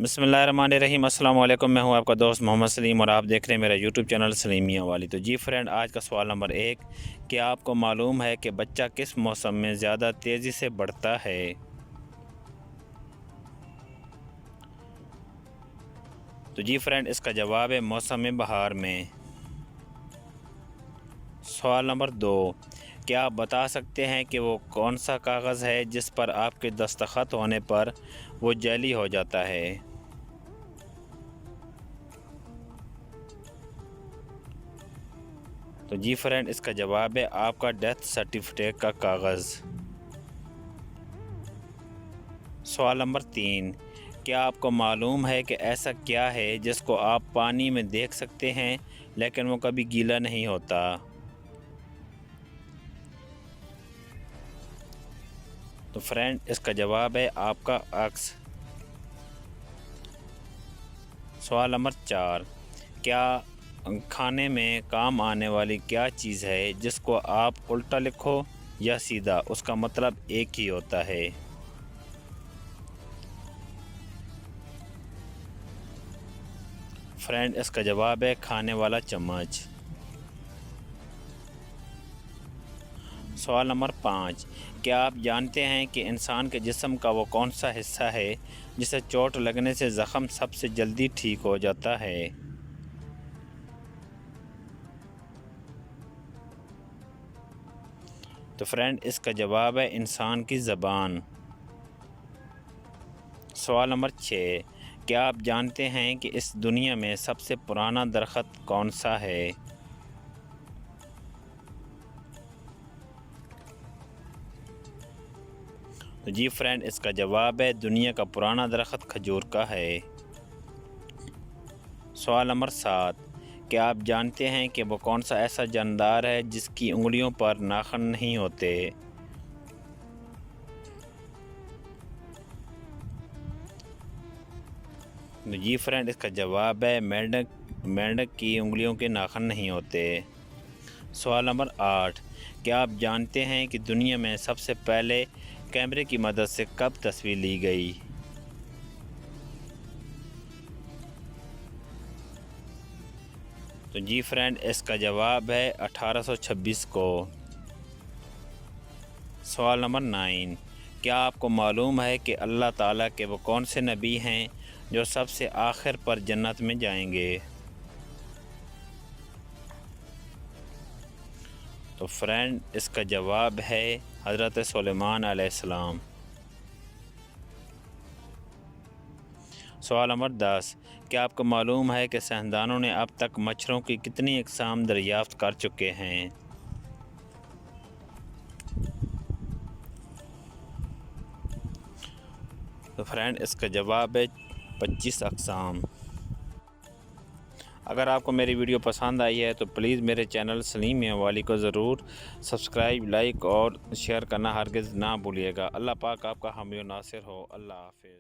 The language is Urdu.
بسم اللہ الرحمن الرحیم۔ السلام علیکم، میں ہوں آپ کا دوست محمد سلیم اور آپ دیکھ رہے ہیں میرا یوٹیوب چینل سلیمیہ والی۔ تو جی فرینڈ، آج کا سوال نمبر 1، کیا آپ کو معلوم ہے کہ بچہ کس موسم میں زیادہ تیزی سے بڑھتا ہے؟ تو جی فرینڈ، اس کا جواب ہے موسم بہار میں۔ سوال نمبر 2، کیا آپ بتا سکتے ہیں کہ وہ کون سا کاغذ ہے جس پر آپ کے دستخط ہونے پر وہ جعلی ہو جاتا ہے؟ تو جی فرینڈ، اس کا جواب ہے آپ کا ڈیتھ سرٹیفکیٹ کا کاغذ۔ سوال نمبر 3، کیا آپ کو معلوم ہے کہ ایسا کیا ہے جس کو آپ پانی میں دیکھ سکتے ہیں لیکن وہ کبھی گیلا نہیں ہوتا؟ تو فرینڈ، اس کا جواب ہے آپ کا عکس۔ سوال نمبر 4، کیا کھانے میں کام آنے والی کیا چیز ہے جس کو آپ الٹا لکھو یا سیدھا، اس کا مطلب ایک ہی ہوتا ہے؟ فرینڈ، اس کا جواب ہے کھانے والا چمچ۔ سوال نمبر 5، کیا آپ جانتے ہیں کہ انسان کے جسم کا وہ کون سا حصہ ہے جسے چوٹ لگنے سے زخم سب سے جلدی ٹھیک ہو جاتا ہے؟ تو فرینڈ، اس کا جواب ہے انسان کی زبان۔ سوال نمبر 6، کیا آپ جانتے ہیں کہ اس دنیا میں سب سے پرانا درخت کون سا ہے؟ تو جی فرینڈ، اس کا جواب ہے دنیا کا پرانا درخت کھجور کا ہے۔ سوال نمبر 7، کیا آپ جانتے ہیں کہ وہ کون سا ایسا جاندار ہے جس کی انگلیوں پر ناخن نہیں ہوتے؟ جی فرینڈ، اس کا جواب ہے مینڈک کی انگلیوں کے ناخن نہیں ہوتے۔ سوال نمبر 8، کیا آپ جانتے ہیں کہ دنیا میں سب سے پہلے کیمرے کی مدد سے کب تصویر لی گئی؟ تو جی فرینڈ، اس کا جواب ہے 1826 کو۔ سوال نمبر 9، کیا آپ کو معلوم ہے کہ اللہ تعالیٰ کے وہ کون سے نبی ہیں جو سب سے آخر پر جنت میں جائیں گے؟ تو فرینڈ، اس کا جواب ہے حضرت سلیمان علیہ السلام۔ سوال نمبر 10، کیا آپ کو معلوم ہے کہ سائنسدانوں نے اب تک مچھروں کی کتنی اقسام دریافت کر چکے ہیں؟ تو فرینڈ، اس کا جواب ہے 25 اقسام۔ اگر آپ کو میری ویڈیو پسند آئی ہے تو پلیز میرے چینل سلیمیہ والی کو ضرور سبسکرائب، لائک اور شیئر کرنا ہرگز نہ بھولیے گا۔ اللہ پاک آپ کا حامی و ناصر ہو۔ اللہ حافظ۔